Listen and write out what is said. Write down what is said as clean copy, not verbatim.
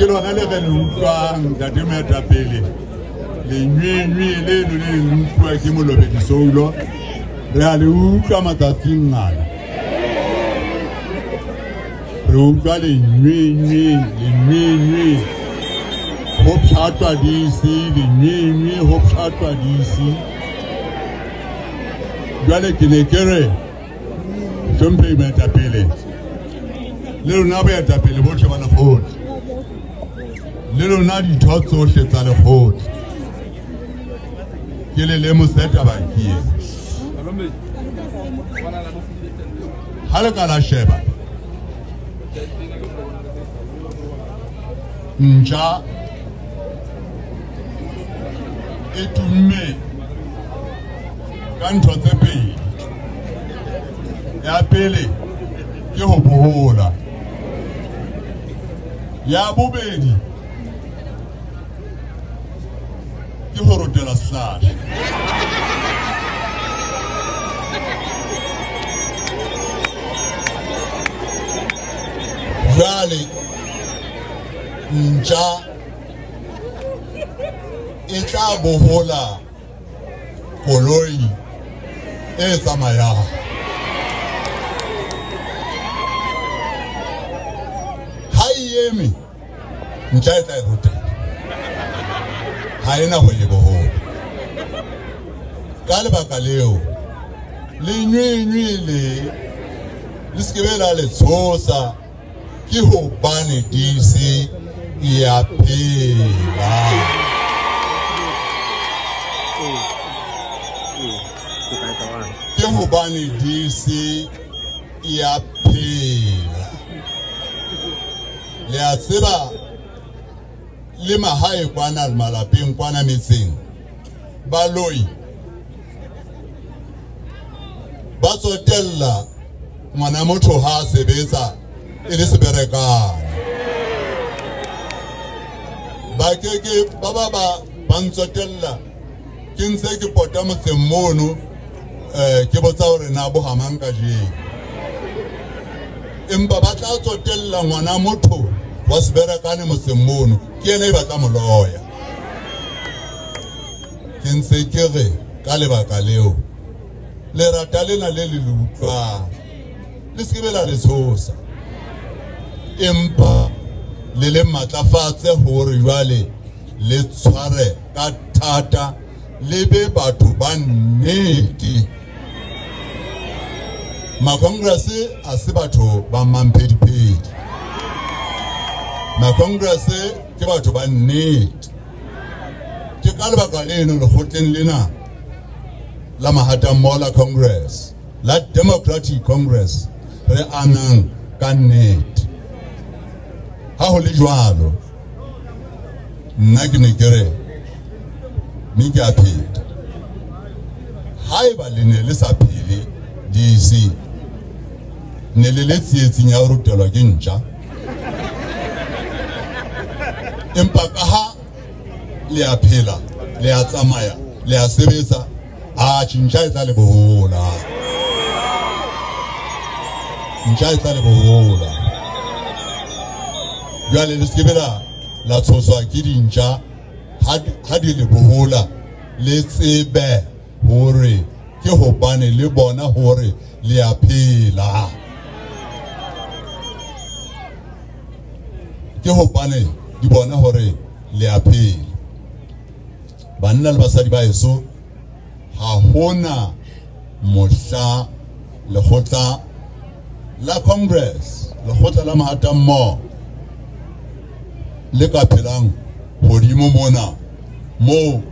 lona le re le utlwang ntate moetapele lenywenywe leno le utlwa ke Molobedi Sowilo re a le utlwa matsatsing ana re utlwa lenywenywe ho pshatwa disi lenywenywe ho pshatwa disi jwale ke ne ke re hlomphehi moetapele le lona boetapele bohle ba lekgotla le lona ditho tsohle tsa lekgotla ke le lemoseta bakie ha le ka la sheba ntja e tumme ka ntho tse pedi ya pele ke ho bohola ya bobedi ke ho rotela sehlahla jwale ntja e tla bohola koloi e tsamayang ha e eme ntja e tla e rotela ha ena ho e bohola ka lebaka leo lenywenywe le sekebe la le tshosa ke hobane disi ya phela ke hobane disi ya phela le a tseba le mahae kwana malapeng kwana metseng baloi ba tsotella ngwana motho ha sebetsa e le seberekane ba keke ba ntsotella ke ntse ke pota motseng mono ke botsa hore na bo hamang ka je empa ba tla tsotella ngwana motho wa seberekane motseng mono ke ene e batla moloya ke ntse ke re ka lebaka leo lerata lena le le utlwang le sekebe la le tshosa empa le le matlafatse hore jwale le tshware ka thata le be batho ba nnete makongrese a se batho ba mampedi makongrese ke batho ba nnete ke ka lebaka leno lekgotleng lena la Mahatammola Congress la Democratic Congress re anang ka nnete ha ho le jwalo nna ke ne ke re mme ke a pheta haeba le ne le sa phele disi ne le tsietsing ya ho rutelwa ke ntja empa ka ha le a phela le a tsamaya le a sebetsa a tjintja e tla le bohola ntja e tla le bohola jwale le sekebela la tshoswa ke dintja ha di le bohola le tsebe hore ke hobane le bona hore le a phela ke hobane di bona hore le a phela banna le basadi ba heso ha hona mohla lekgotla la Congress lekgotla la Mahatammola le ka phelang hodimo mona mo